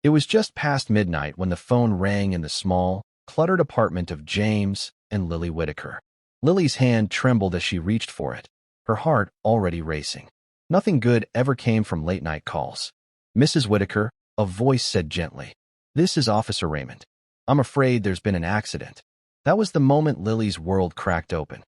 It was just past midnight when the phone rang in the small, cluttered apartment of James and Lily Whitaker. Lily's hand trembled as she reached for it, her heart already racing. Nothing good ever came from late-night calls. "Mrs. Whitaker," a voice said gently. "This is Officer Raymond. I'm afraid there's been an accident." That was the moment Lily's world cracked open.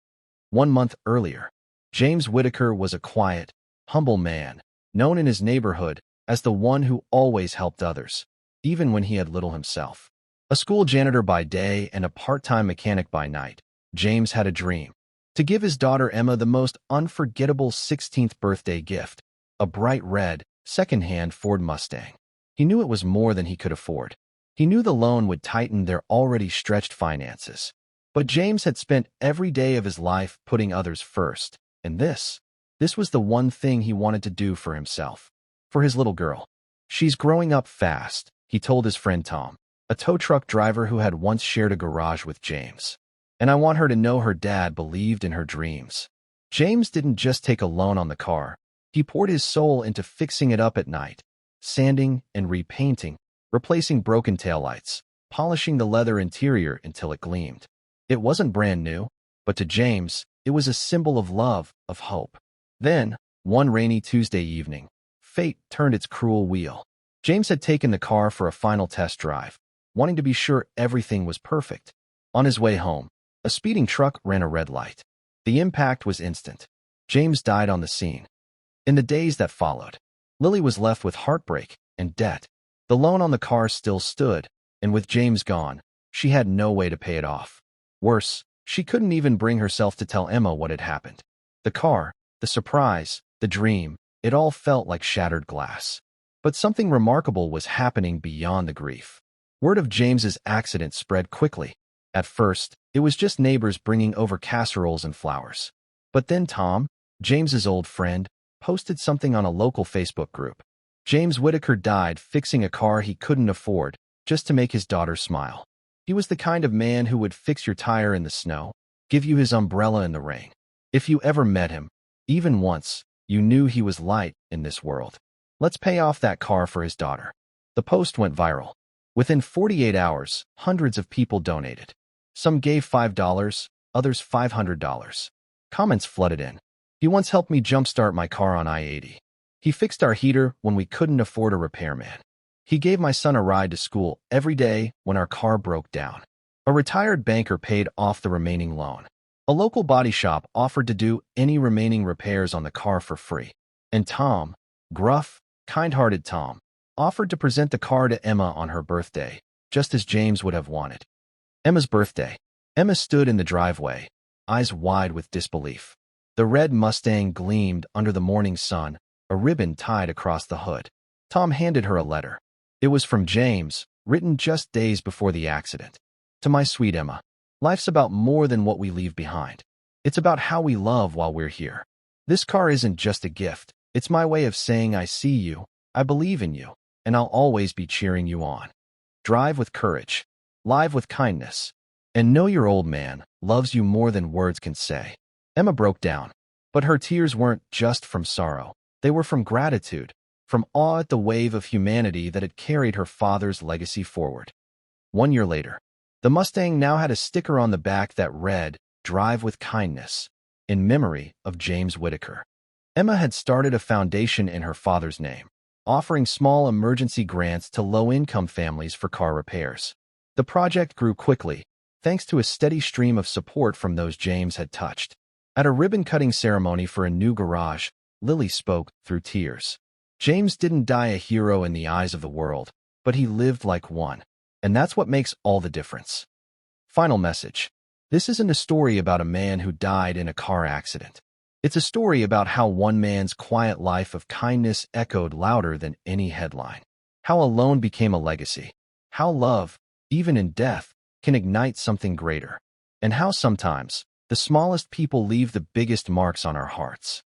1 month earlier, James Whitaker was a quiet, humble man, known in his neighborhood as the one who always helped others, even when he had little himself. A school janitor by day and a part-time mechanic by night, James had a dream: to give his daughter Emma the most unforgettable 16th birthday gift, a bright red, second-hand Ford Mustang. He knew it was more than he could afford. He knew the loan would tighten their already stretched finances. But James had spent every day of his life putting others first, and this was the one thing he wanted to do for himself, for his little girl. "She's growing up fast," he told his friend Tom, a tow truck driver who had once shared a garage with James. "And I want her to know her dad believed in her dreams." James didn't just take a loan on the car. He poured his soul into fixing it up at night, sanding and repainting, replacing broken taillights, polishing the leather interior until it gleamed. It wasn't brand new, but to James, it was a symbol of love, of hope. Then, one rainy Tuesday evening, fate turned its cruel wheel. James had taken the car for a final test drive, wanting to be sure everything was perfect. On his way home, a speeding truck ran a red light. The impact was instant. James died on the scene. In the days that followed, Lily was left with heartbreak and debt. The loan on the car still stood, and with James gone, she had no way to pay it off. Worse, she couldn't even bring herself to tell Emma what had happened. The car, the surprise, the dream, it all felt like shattered glass. But something remarkable was happening beyond the grief. Word of James's accident spread quickly. At first, it was just neighbors bringing over casseroles and flowers. But then Tom, James's old friend, posted something on a local Facebook group. James Whitaker died fixing a car he couldn't afford just to make his daughter smile. He was the kind of man who would fix your tire in the snow, give you his umbrella in the rain. If you ever met him, even once, you knew he was light in this world. "Let's pay off that car for his daughter." The post went viral. Within 48 hours, hundreds of people donated. Some gave $5, others $500. Comments flooded in. "He once helped me jumpstart my car on I-80. He fixed our heater when we couldn't afford a repairman. He gave my son a ride to school every day when our car broke down." A retired banker paid off the remaining loan. A local body shop offered to do any remaining repairs on the car for free. And Tom, gruff, kind-hearted Tom, offered to present the car to Emma on her birthday, just as James would have wanted. Emma's birthday. Emma stood in the driveway, eyes wide with disbelief. The red Mustang gleamed under the morning sun, a ribbon tied across the hood. Tom handed her a letter. It was from James, written just days before the accident. "To my sweet Emma, life's about more than what we leave behind. It's about how we love while we're here. This car isn't just a gift. It's my way of saying I see you, I believe in you, and I'll always be cheering you on. Drive with courage, live with kindness, and know your old man loves you more than words can say." Emma broke down, but her tears weren't just from sorrow. They were from gratitude, from awe at the wave of humanity that had carried her father's legacy forward. 1 year later, the Mustang now had a sticker on the back that read, "Drive with kindness," in memory of James Whitaker. Emma had started a foundation in her father's name, offering small emergency grants to low-income families for car repairs. The project grew quickly, thanks to a steady stream of support from those James had touched. At a ribbon-cutting ceremony for a new garage, Lily spoke through tears. James didn't die a hero in the eyes of the world, but he lived like one. And that's what makes all the difference. Final message. This isn't a story about a man who died in a car accident. It's a story about how one man's quiet life of kindness echoed louder than any headline. How a loan became a legacy. How love, even in death, can ignite something greater. And how sometimes, the smallest people leave the biggest marks on our hearts.